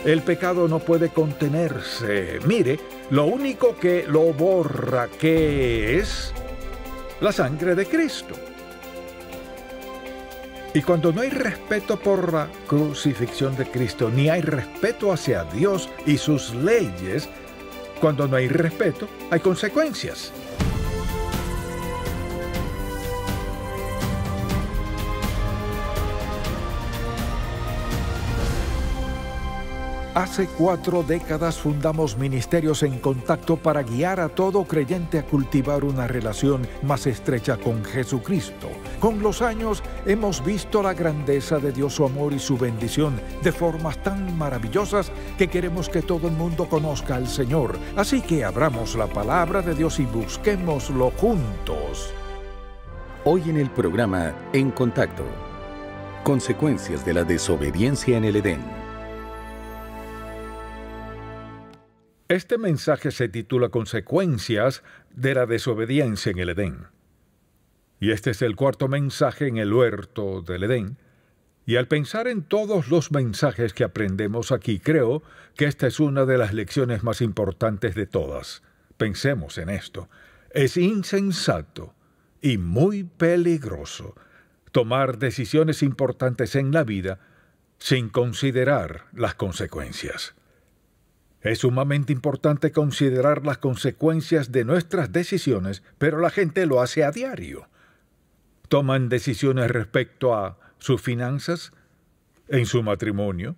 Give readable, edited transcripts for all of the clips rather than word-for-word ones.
El pecado no puede contenerse. Mire, lo único que lo borra, ¿qué es? La sangre de Cristo. Y cuando no hay respeto por la crucifixión de Cristo, ni hay respeto hacia Dios y sus leyes, cuando no hay respeto, hay consecuencias. Hace 4 décadas fundamos Ministerios en Contacto para guiar a todo creyente a cultivar una relación más estrecha con Jesucristo. Con los años hemos visto la grandeza de Dios, su amor y su bendición de formas tan maravillosas que queremos que todo el mundo conozca al Señor. Así que abramos la palabra de Dios y busquémoslo juntos. Hoy en el programa En Contacto, consecuencias de la desobediencia en el Edén. Este mensaje se titula Consecuencias de la desobediencia en el Edén. Y este es el 4º mensaje en el huerto del Edén. Y al pensar en todos los mensajes que aprendemos aquí, creo que esta es una de las lecciones más importantes de todas. Pensemos en esto. Es insensato y muy peligroso tomar decisiones importantes en la vida sin considerar las consecuencias. Es sumamente importante considerar las consecuencias de nuestras decisiones, pero la gente lo hace a diario. Toman decisiones respecto a sus finanzas, en su matrimonio,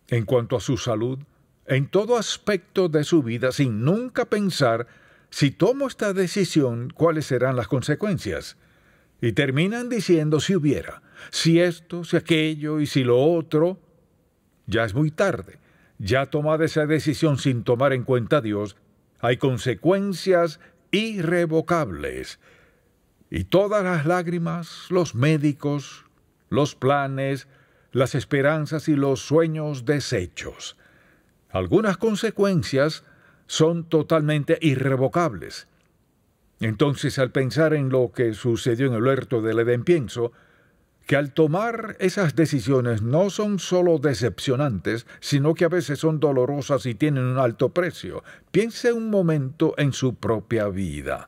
en cuanto a su salud, en todo aspecto de su vida, sin nunca pensar, si tomo esta decisión, ¿cuáles serán las consecuencias? Y terminan diciendo si hubiera, si esto, si aquello y si lo otro. Ya es muy tarde. Ya tomada esa decisión sin tomar en cuenta a Dios, hay consecuencias irrevocables. Y todas las lágrimas, los médicos, los planes, las esperanzas y los sueños deshechos. Algunas consecuencias son totalmente irrevocables. Entonces, al pensar en lo que sucedió en el huerto del Edén, pienso que al tomar esas decisiones no son solo decepcionantes, sino que a veces son dolorosas y tienen un alto precio. Piense un momento en su propia vida.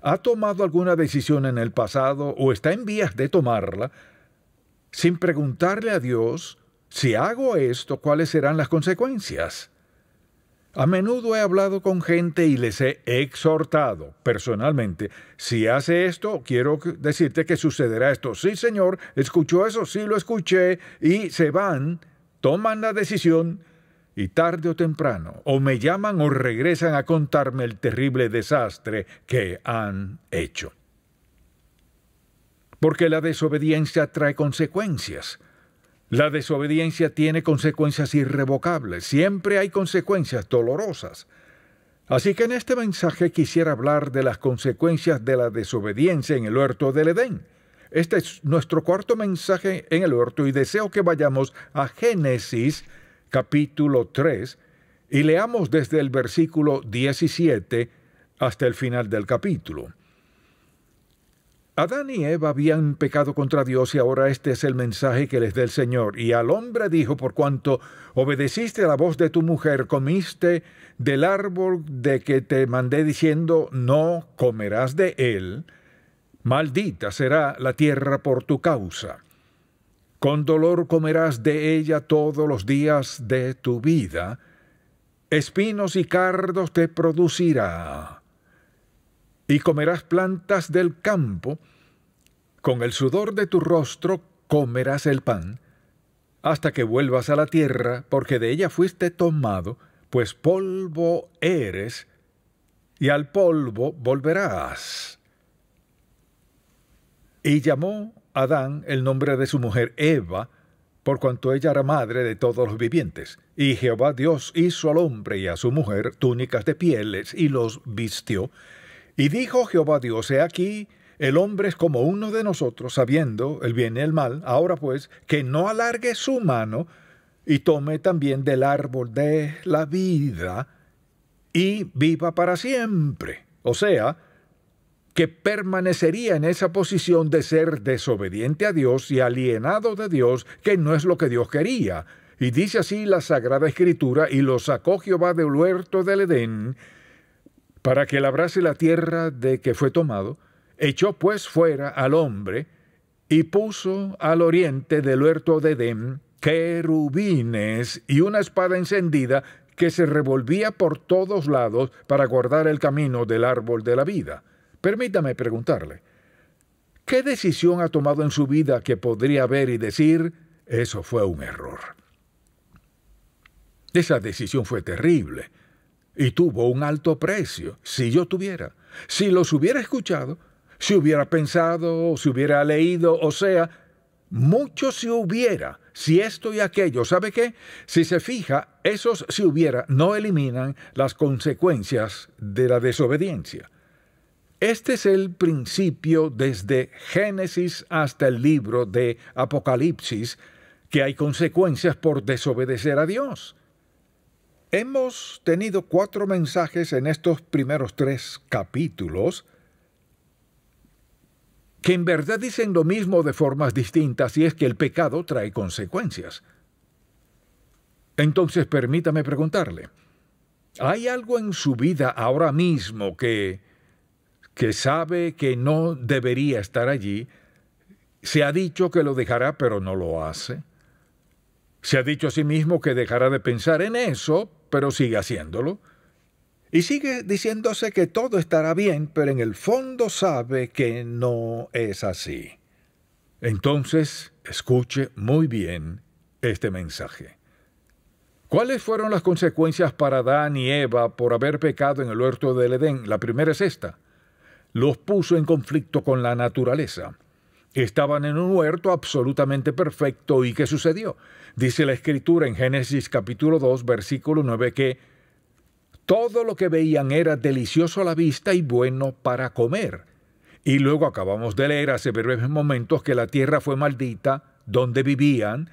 ¿Ha tomado alguna decisión en el pasado o está en vías de tomarla sin preguntarle a Dios, si hago esto, cuáles serán las consecuencias? A menudo he hablado con gente y les he exhortado personalmente, si hace esto, quiero decirte que sucederá esto. Sí, Señor, escuchó eso, sí lo escuché, y se van, toman la decisión, y tarde o temprano, o me llaman o regresan a contarme el terrible desastre que han hecho. Porque la desobediencia trae consecuencias. La desobediencia tiene consecuencias irrevocables. Siempre hay consecuencias dolorosas. Así que en este mensaje quisiera hablar de las consecuencias de la desobediencia en el huerto del Edén. Este es nuestro 4º mensaje en el huerto y deseo que vayamos a Génesis capítulo 3 y leamos desde el versículo 17 hasta el final del capítulo. Adán y Eva habían pecado contra Dios y ahora este es el mensaje que les da el Señor. Y al hombre dijo, por cuanto obedeciste a la voz de tu mujer, comiste del árbol de que te mandé diciendo, no comerás de él, maldita será la tierra por tu causa. Con dolor comerás de ella todos los días de tu vida, espinos y cardos te producirá. Y comerás plantas del campo, con el sudor de tu rostro comerás el pan, hasta que vuelvas a la tierra, porque de ella fuiste tomado, pues polvo eres, y al polvo volverás. Y llamó Adán el nombre de su mujer Eva, por cuanto ella era madre de todos los vivientes. Y Jehová Dios hizo al hombre y a su mujer túnicas de pieles, y los vistió. Y dijo Jehová Dios, he aquí, el hombre es como uno de nosotros, sabiendo el bien y el mal. Ahora pues, que no alargue su mano, y tome también del árbol de la vida, y viva para siempre. O sea, que permanecería en esa posición de ser desobediente a Dios y alienado de Dios, que no es lo que Dios quería. Y dice así la Sagrada Escritura: y lo sacó Jehová del huerto del Edén, para que labrase la tierra de que fue tomado. Echó pues fuera al hombre, y puso al oriente del huerto de Edén querubines y una espada encendida que se revolvía por todos lados para guardar el camino del árbol de la vida. Permítame preguntarle, ¿qué decisión ha tomado en su vida que podría ver y decir, eso fue un error? Esa decisión fue terrible y tuvo un alto precio. Si los hubiera escuchado, si hubiera pensado, si hubiera leído, o sea, mucho si hubiera, si esto y aquello. ¿Sabe qué? Si se fija, esos si hubiera no eliminan las consecuencias de la desobediencia. Este es el principio desde Génesis hasta el libro de Apocalipsis, que hay consecuencias por desobedecer a Dios. Hemos tenido 4 mensajes en estos primeros 3 capítulos que en verdad dicen lo mismo de formas distintas, y es que el pecado trae consecuencias. Entonces, permítame preguntarle, ¿hay algo en su vida ahora mismo que sabe que no debería estar allí? Se ha dicho que lo dejará, pero no lo hace. Se ha dicho a sí mismo que dejará de pensar en eso, pero sigue haciéndolo. Y sigue diciéndose que todo estará bien, pero en el fondo sabe que no es así. Entonces, escuche muy bien este mensaje. ¿Cuáles fueron las consecuencias para Adán y Eva por haber pecado en el huerto del Edén? La primera es esta: los puso en conflicto con la naturaleza. Estaban en un huerto absolutamente perfecto, ¿y qué sucedió? Dice la Escritura en Génesis capítulo 2, versículo 9, que todo lo que veían era delicioso a la vista y bueno para comer. Y luego acabamos de leer hace breves momentos que la tierra fue maldita donde vivían,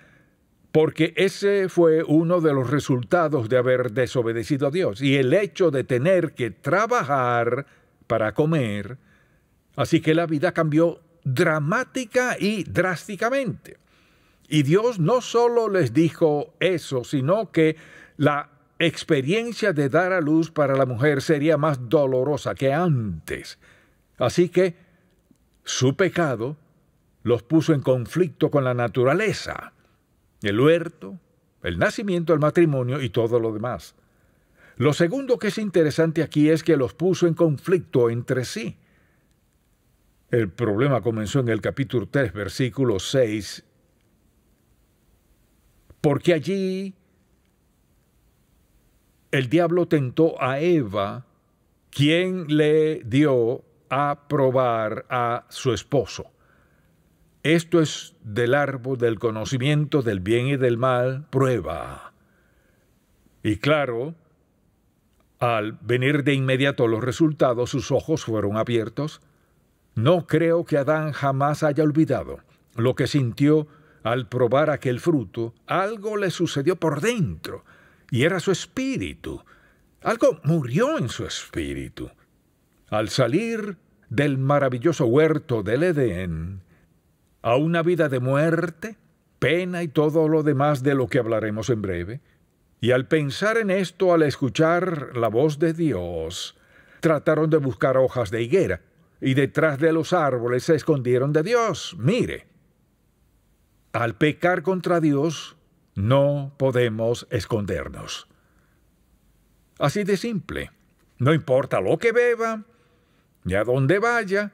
porque ese fue uno de los resultados de haber desobedecido a Dios. Y el hecho de tener que trabajar para comer, así que la vida cambió dramática y drásticamente. Y Dios no solo les dijo eso, sino que la experiencia de dar a luz para la mujer sería más dolorosa que antes. Así que su pecado los puso en conflicto con la naturaleza, el huerto, el nacimiento, el matrimonio y todo lo demás. Lo segundo que es interesante aquí es que los puso en conflicto entre sí. El problema comenzó en el capítulo 3, versículo 6, porque allí el diablo tentó a Eva, quien le dio a probar a su esposo. Esto es del árbol del conocimiento del bien y del mal, prueba. Y claro, al venir de inmediato los resultados, sus ojos fueron abiertos. No creo que Adán jamás haya olvidado lo que sintió al probar aquel fruto. Algo le sucedió por dentro. Y era su espíritu. Algo murió en su espíritu. Al salir del maravilloso huerto del Edén a una vida de muerte, pena y todo lo demás de lo que hablaremos en breve, y al pensar en esto, al escuchar la voz de Dios, trataron de buscar hojas de higuera, y detrás de los árboles se escondieron de Dios. Mire, al pecar contra Dios, no podemos escondernos. Así de simple. No importa lo que beba, ni a dónde vaya,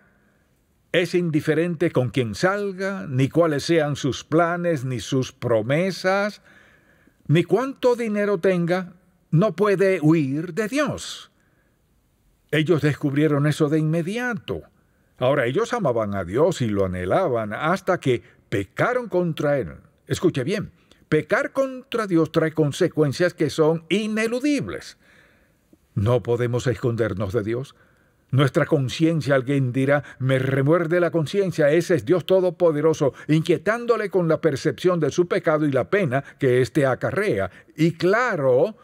es indiferente con quién salga, ni cuáles sean sus planes, ni sus promesas, ni cuánto dinero tenga, no puede huir de Dios. Ellos descubrieron eso de inmediato. Ahora, ellos amaban a Dios y lo anhelaban hasta que pecaron contra Él. Escuche bien. Pecar contra Dios trae consecuencias que son ineludibles. No podemos escondernos de Dios. Nuestra conciencia, alguien dirá, me remuerde la conciencia, ese es Dios Todopoderoso, inquietándole con la percepción de su pecado y la pena que éste acarrea. Y claro,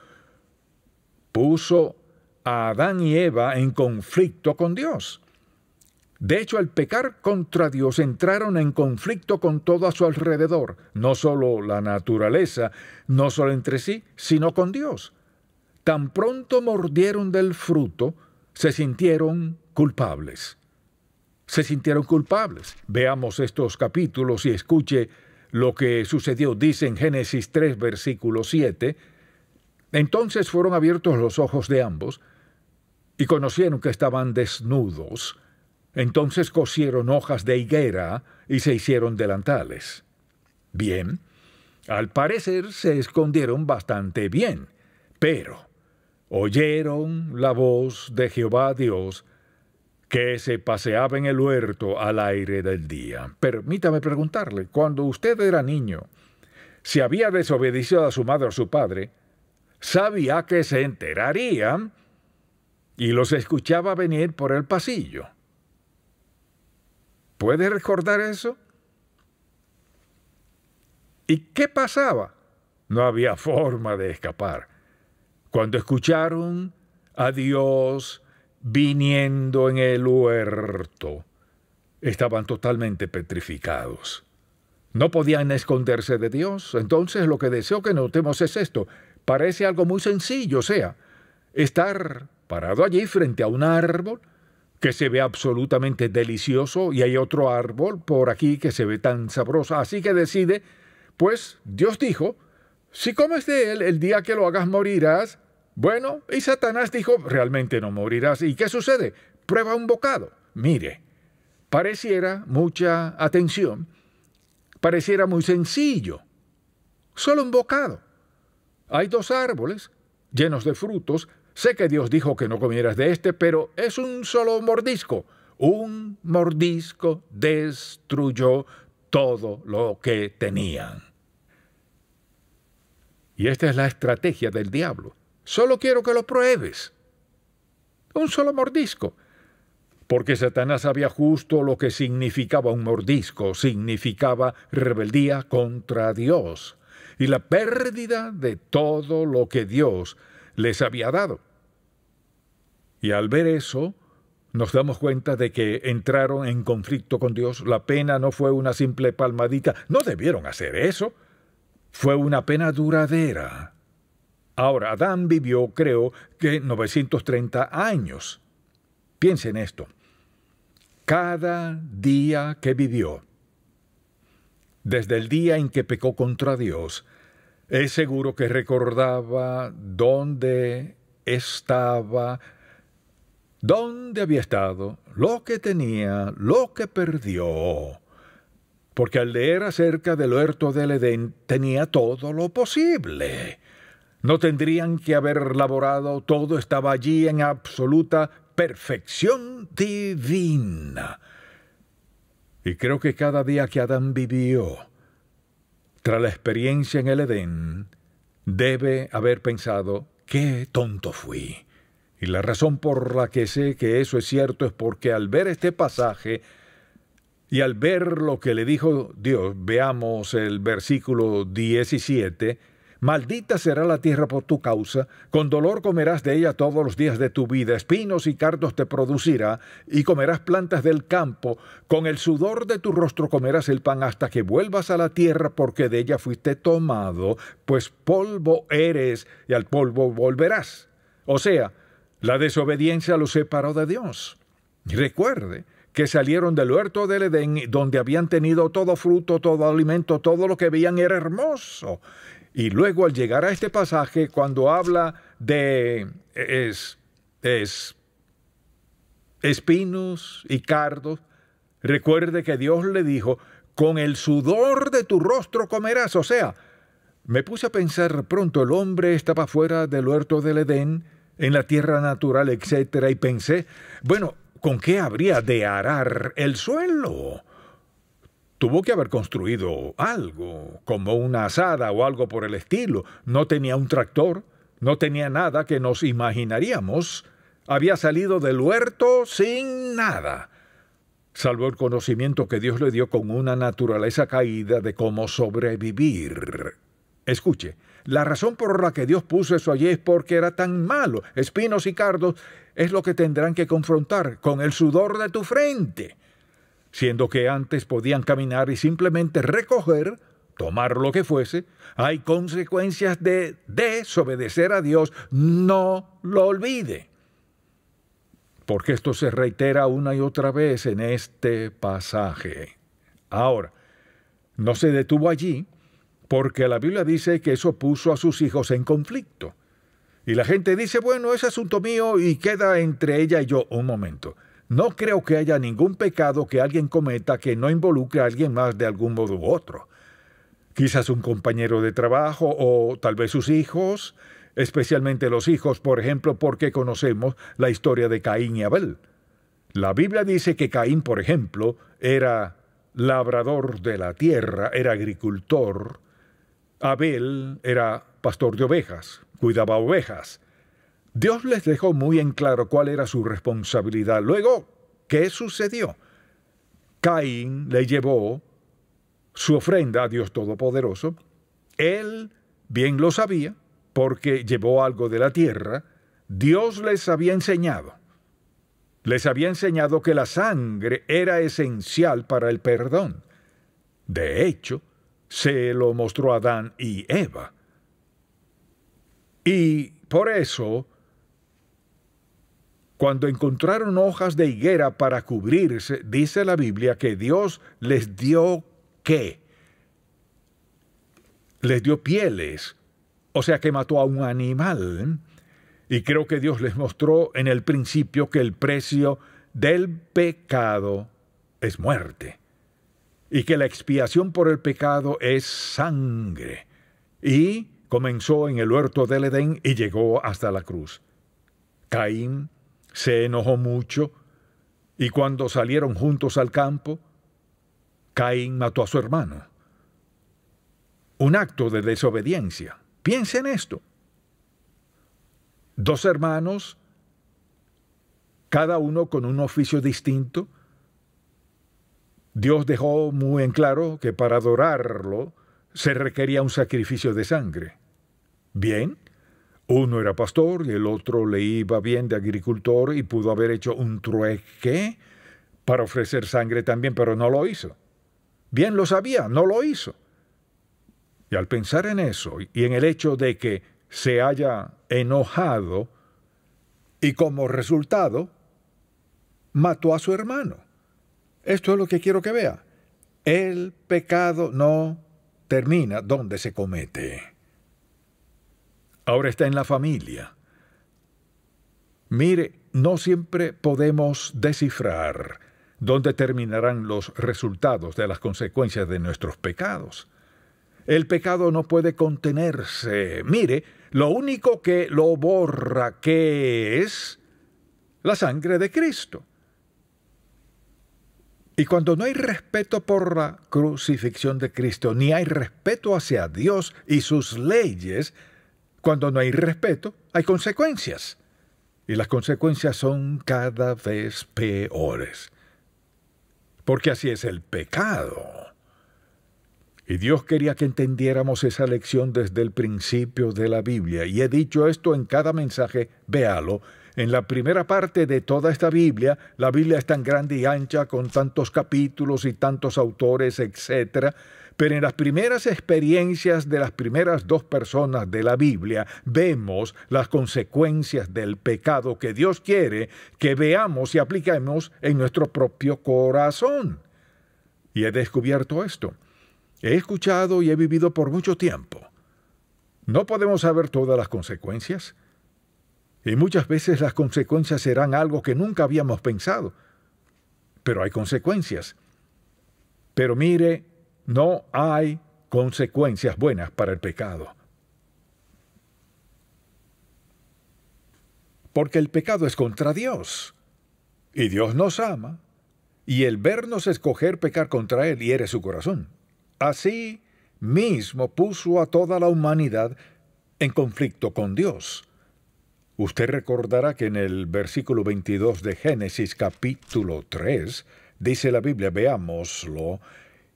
puso a Adán y Eva en conflicto con Dios. De hecho, al pecar contra Dios entraron en conflicto con todo a su alrededor, no solo la naturaleza, no solo entre sí, sino con Dios. Tan pronto mordieron del fruto, se sintieron culpables. Se sintieron culpables. Veamos estos capítulos y escuche lo que sucedió. Dice en Génesis 3, versículo 7, entonces fueron abiertos los ojos de ambos y conocieron que estaban desnudos. Entonces cosieron hojas de higuera y se hicieron delantales. Bien, al parecer se escondieron bastante bien, pero oyeron la voz de Jehová Dios que se paseaba en el huerto al aire del día. Permítame preguntarle, cuando usted era niño, si había desobedecido a su madre o a su padre, sabía que se enterarían y los escuchaba venir por el pasillo. ¿Puede recordar eso? ¿Y qué pasaba? No había forma de escapar. Cuando escucharon a Dios viniendo en el huerto, estaban totalmente petrificados. No podían esconderse de Dios. Entonces lo que deseo que notemos es esto. Parece algo muy sencillo, o sea, estar parado allí frente a un árbol que se ve absolutamente delicioso y hay otro árbol por aquí que se ve tan sabroso. Así que decide, pues Dios dijo, si comes de él el día que lo hagas morirás. Bueno, y Satanás dijo, realmente no morirás. ¿Y qué sucede? Prueba un bocado. Mire, pareciera mucha atención, pareciera muy sencillo. Solo un bocado. Hay 2 árboles llenos de frutos. Sé que Dios dijo que no comieras de este, pero es un solo mordisco. Un mordisco destruyó todo lo que tenían. Y esta es la estrategia del diablo. Solo quiero que lo pruebes. Un solo mordisco. Porque Satanás sabía justo lo que significaba un mordisco. Significaba rebeldía contra Dios y la pérdida de todo lo que Dios les había dado. Y al ver eso, nos damos cuenta de que entraron en conflicto con Dios. La pena no fue una simple palmadita. No debieron hacer eso. Fue una pena duradera. Ahora, Adán vivió, creo que 930 años. Piensen esto. Cada día que vivió, desde el día en que pecó contra Dios, es seguro que recordaba dónde estaba, dónde había estado, lo que tenía, lo que perdió. Porque al leer acerca del huerto del Edén tenía todo lo posible. No tendrían que haber laborado, todo estaba allí en absoluta perfección divina. Y creo que cada día que Adán vivió, tras la experiencia en el Edén, debe haber pensado, ¡qué tonto fui! Y la razón por la que sé que eso es cierto es porque al ver este pasaje y al ver lo que le dijo Dios, veamos el versículo 17, maldita será la tierra por tu causa, con dolor comerás de ella todos los días de tu vida, espinos y cardos te producirá, y comerás plantas del campo, con el sudor de tu rostro comerás el pan hasta que vuelvas a la tierra, porque de ella fuiste tomado, pues polvo eres, y al polvo volverás. O sea, la desobediencia los separó de Dios. Y recuerde que salieron del huerto del Edén, donde habían tenido todo fruto, todo alimento, todo lo que veían era hermoso. Y luego al llegar a este pasaje, cuando habla de espinos y cardos, recuerde que Dios le dijo, con el sudor de tu rostro comerás. O sea, me puse a pensar pronto, el hombre estaba fuera del huerto del Edén, en la tierra natural, etcétera, y pensé, bueno, ¿con qué habría de arar el suelo? Tuvo que haber construido algo, como una azada o algo por el estilo. No tenía un tractor, no tenía nada que nos imaginaríamos. Había salido del huerto sin nada, salvo el conocimiento que Dios le dio con una naturaleza caída de cómo sobrevivir. Escuche, la razón por la que Dios puso eso allí es porque era tan malo. Espinos y cardos es lo que tendrán que confrontar con el sudor de tu frente, siendo que antes podían caminar y simplemente recoger, tomar lo que fuese. Hay consecuencias de desobedecer a Dios. No lo olvide, porque esto se reitera una y otra vez en este pasaje. Ahora, no se detuvo allí, porque la Biblia dice que eso puso a sus hijos en conflicto. Y la gente dice, bueno, es asunto mío y queda entre ella y yo. Un momento. No creo que haya ningún pecado que alguien cometa que no involucre a alguien más de algún modo u otro. Quizás un compañero de trabajo o tal vez sus hijos, especialmente los hijos, por ejemplo, porque conocemos la historia de Caín y Abel. La Biblia dice que Caín, por ejemplo, era labrador de la tierra, era agricultor. Abel era pastor de ovejas, cuidaba ovejas. Dios les dejó muy en claro cuál era su responsabilidad. Luego, ¿qué sucedió? Caín le llevó su ofrenda a Dios Todopoderoso. Él bien lo sabía, porque llevó algo de la tierra. Dios les había enseñado que la sangre era esencial para el perdón. De hecho, se lo mostró a Adán y Eva. Y por eso, cuando encontraron hojas de higuera para cubrirse, dice la Biblia que Dios les dio ¿qué? Les dio pieles, o sea que mató a un animal. Y creo que Dios les mostró en el principio que el precio del pecado es muerte, y que la expiación por el pecado es sangre. Y comenzó en el huerto del Edén y llegó hasta la cruz. Caín se enojó mucho, y cuando salieron juntos al campo, Caín mató a su hermano. Un acto de desobediencia. Piensa en esto. Dos hermanos, cada uno con un oficio distinto. Dios dejó muy en claro que para adorarlo se requería un sacrificio de sangre. Bien, uno era pastor y el otro le iba bien de agricultor y pudo haber hecho un trueque para ofrecer sangre también, pero no lo hizo. Bien lo sabía, no lo hizo. Y al pensar en eso y en el hecho de que se haya enojado y como resultado mató a su hermano. Esto es lo que quiero que vea. El pecado no termina donde se comete. Ahora está en la familia. Mire, no siempre podemos descifrar dónde terminarán los resultados de las consecuencias de nuestros pecados. El pecado no puede contenerse. Mire, lo único que lo borra, ¿qué es? La sangre de Cristo. Y cuando no hay respeto por la crucifixión de Cristo, ni hay respeto hacia Dios y sus leyes, cuando no hay respeto, hay consecuencias. Y las consecuencias son cada vez peores. Porque así es el pecado. Y Dios quería que entendiéramos esa lección desde el principio de la Biblia. Y he dicho esto en cada mensaje, véalo. En la primera parte de toda esta Biblia, la Biblia es tan grande y ancha, con tantos capítulos y tantos autores, etc. Pero en las primeras experiencias de las primeras dos personas de la Biblia, vemos las consecuencias del pecado que Dios quiere que veamos y apliquemos en nuestro propio corazón. Y he descubierto esto. He escuchado y he vivido por mucho tiempo. No podemos saber todas las consecuencias. Y muchas veces las consecuencias serán algo que nunca habíamos pensado. Pero hay consecuencias. Pero mire, no hay consecuencias buenas para el pecado. Porque el pecado es contra Dios. Y Dios nos ama. Y el vernos escoger pecar contra Él hiere su corazón. Así mismo puso a toda la humanidad en conflicto con Dios. Usted recordará que en el versículo 22 de Génesis capítulo 3, dice la Biblia, veámoslo,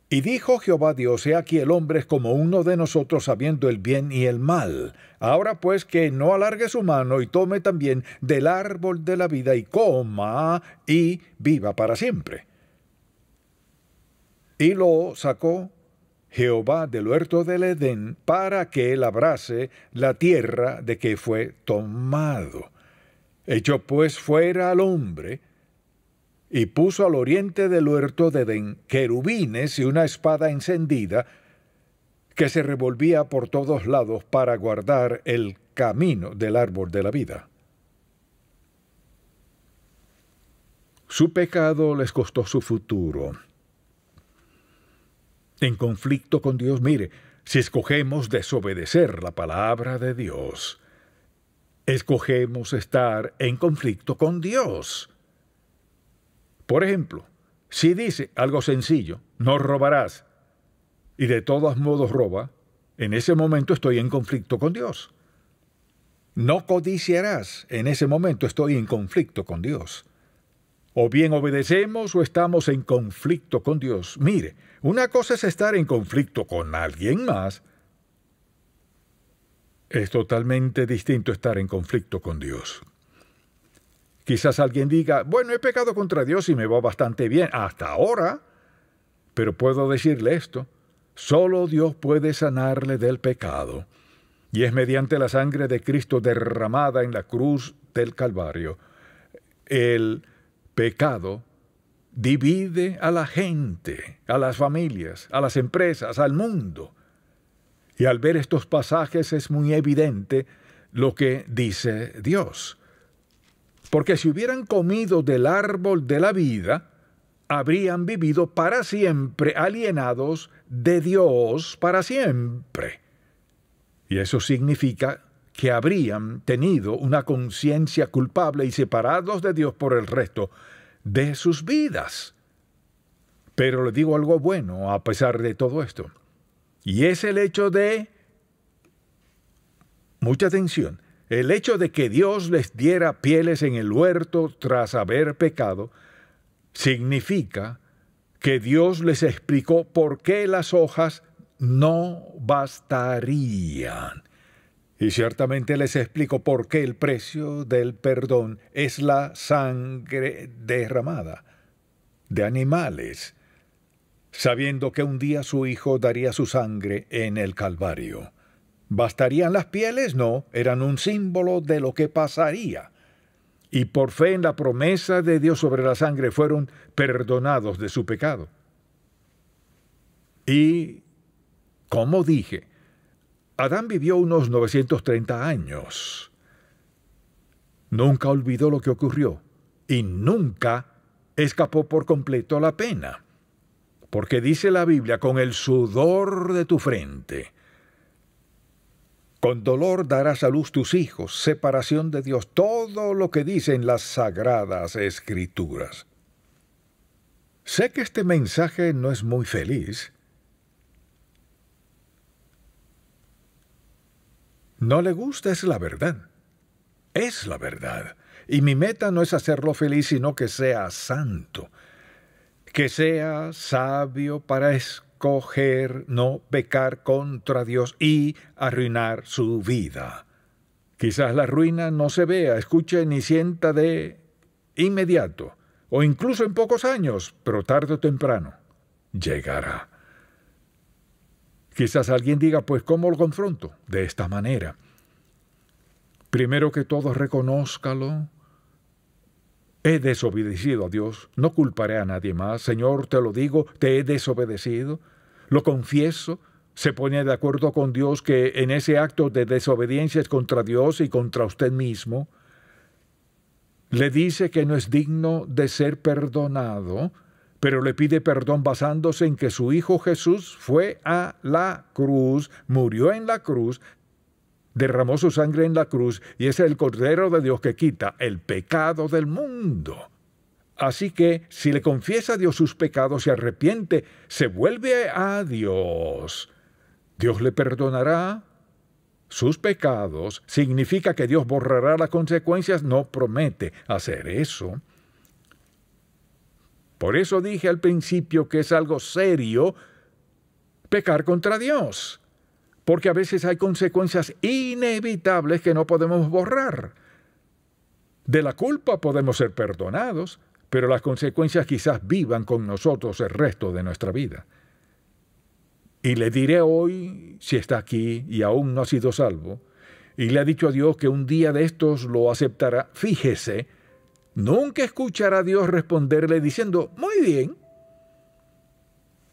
Y dijo Jehová Dios: he aquí el hombre es como uno de nosotros, sabiendo el bien y el mal. Ahora pues que no alargue su mano y tome también del árbol de la vida y coma y viva para siempre. Y lo sacó Jehová del huerto del Edén para que labrase la tierra de que fue tomado. Echó pues fuera al hombre y puso al oriente del huerto de Edén querubines y una espada encendida que se revolvía por todos lados para guardar el camino del árbol de la vida. Su pecado les costó su futuro. En conflicto con Dios, mire, si escogemos desobedecer la palabra de Dios, escogemos estar en conflicto con Dios. Por ejemplo, si dice algo sencillo, no robarás, y de todos modos roba, en ese momento estoy en conflicto con Dios. No codiciarás, en ese momento estoy en conflicto con Dios. O bien obedecemos o estamos en conflicto con Dios. Mire, una cosa es estar en conflicto con alguien más. Es totalmente distinto estar en conflicto con Dios. Quizás alguien diga, bueno, he pecado contra Dios y me va bastante bien hasta ahora. Pero puedo decirle esto, solo Dios puede sanarle del pecado. Y es mediante la sangre de Cristo derramada en la cruz del Calvario. El pecado divide a la gente, a las familias, a las empresas, al mundo. Y al ver estos pasajes es muy evidente lo que dice Dios. Porque si hubieran comido del árbol de la vida, habrían vivido para siempre alienados de Dios para siempre. Y eso significa que habrían tenido una conciencia culpable y separados de Dios por el resto de sus vidas. Pero le digo algo bueno a pesar de todo esto. Y es el hecho de, mucha atención, el hecho de que Dios les diera pieles en el huerto tras haber pecado, significa que Dios les explicó por qué las hojas no bastarían. Y ciertamente les explicó por qué el precio del perdón es la sangre derramada de animales, sabiendo que un día su Hijo daría su sangre en el Calvario. ¿Bastarían las pieles? No, eran un símbolo de lo que pasaría. Y por fe en la promesa de Dios sobre la sangre fueron perdonados de su pecado. Y, como dije, Adán vivió unos 930 años. Nunca olvidó lo que ocurrió y nunca escapó por completo la pena. Porque dice la Biblia, con el sudor de tu frente, con dolor darás a luz tus hijos, separación de Dios, todo lo que dicen las sagradas escrituras. Sé que este mensaje no es muy feliz. No le gusta, es la verdad. Es la verdad. Y mi meta no es hacerlo feliz, sino que sea santo. Que sea sabio para escoger no pecar contra Dios y arruinar su vida. Quizás la ruina no se vea, escuche ni sienta de inmediato, o incluso en pocos años, pero tarde o temprano llegará. Quizás alguien diga, pues, ¿cómo lo confronto? De esta manera. Primero que todo, reconózcalo. He desobedecido a Dios, no culparé a nadie más. Señor, te lo digo, te he desobedecido. Lo confieso, se pone de acuerdo con Dios que en ese acto de desobediencia es contra Dios y contra usted mismo. Le dice que no es digno de ser perdonado, pero le pide perdón basándose en que su Hijo Jesús fue a la cruz, murió en la cruz, derramó su sangre en la cruz y es el Cordero de Dios que quita el pecado del mundo. Así que si le confiesa a Dios sus pecados, se arrepiente, se vuelve a Dios, Dios le perdonará sus pecados. Significa que Dios borrará las consecuencias, no promete hacer eso. Por eso dije al principio que es algo serio pecar contra Dios, porque a veces hay consecuencias inevitables que no podemos borrar. De la culpa podemos ser perdonados, pero las consecuencias quizás vivan con nosotros el resto de nuestra vida. Y le diré hoy, si está aquí y aún no ha sido salvo, y le ha dicho a Dios que un día de estos lo aceptará, fíjese, nunca escuchará a Dios responderle diciendo, muy bien.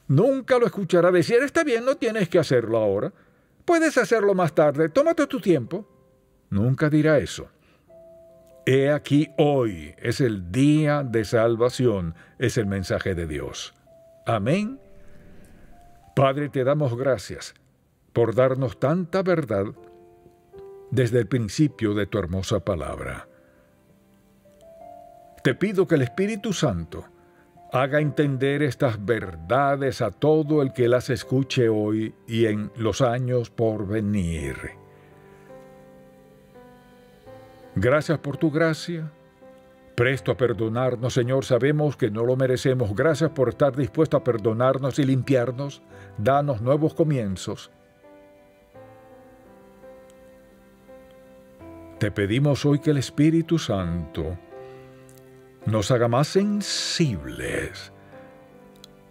Nunca lo escuchará decir, está bien, no tienes que hacerlo ahora. Puedes hacerlo más tarde, tómate tu tiempo. Nunca dirá eso. He aquí hoy es el día de salvación, es el mensaje de Dios. Amén. Padre, te damos gracias por darnos tanta verdad desde el principio de tu hermosa palabra. Te pido que el Espíritu Santo haga entender estas verdades a todo el que las escuche hoy y en los años por venir. Gracias por tu gracia, presto a perdonarnos, Señor, sabemos que no lo merecemos. Gracias por estar dispuesto a perdonarnos y limpiarnos. Danos nuevos comienzos. Te pedimos hoy que el Espíritu Santo nos haga más sensibles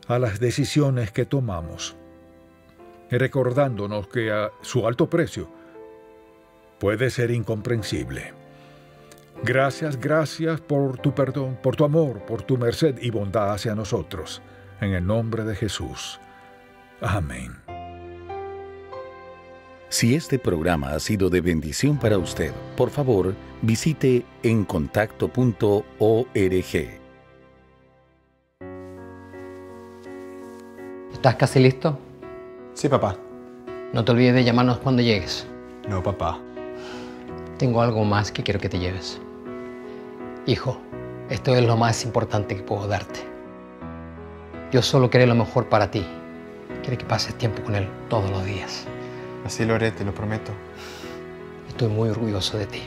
a las decisiones que tomamos, recordándonos que a su alto precio puede ser incomprensible. Gracias por tu perdón, por tu amor, por tu merced y bondad hacia nosotros. En el nombre de Jesús. Amén. Si este programa ha sido de bendición para usted, por favor, visite encontacto.org. ¿Estás casi listo? Sí, papá. No te olvides de llamarnos cuando llegues. No, papá. Tengo algo más que quiero que te lleves. Hijo, esto es lo más importante que puedo darte. Yo solo quiero lo mejor para ti. Quiero que pases tiempo con él todos los días. Así lo haré, te lo prometo. Estoy muy orgulloso de ti.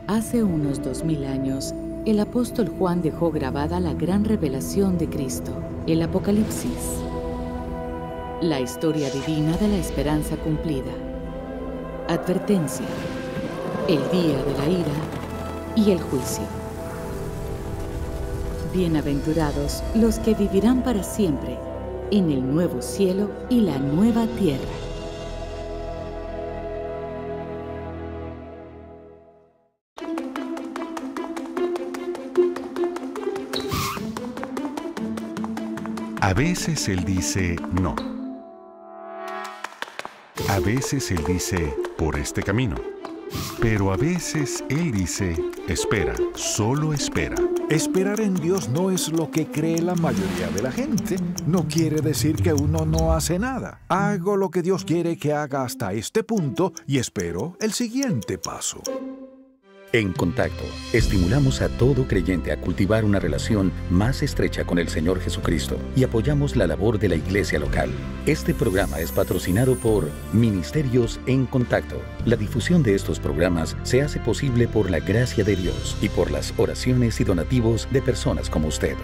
Hace unos 2000 años, el apóstol Juan dejó grabada la gran revelación de Cristo, el Apocalipsis. La historia divina de la esperanza cumplida. Advertencia: el día de la ira y el juicio. Bienaventurados los que vivirán para siempre en el nuevo cielo y la nueva tierra. A veces Él dice no. A veces Él dice por este camino. Pero a veces Él dice espera, solo espera. Esperar en Dios no es lo que cree la mayoría de la gente. No quiere decir que uno no hace nada. Hago lo que Dios quiere que haga hasta este punto y espero el siguiente paso. En Contacto, estimulamos a todo creyente a cultivar una relación más estrecha con el Señor Jesucristo y apoyamos la labor de la iglesia local. Este programa es patrocinado por Ministerios en Contacto. La difusión de estos programas se hace posible por la gracia de Dios y por las oraciones y donativos de personas como usted.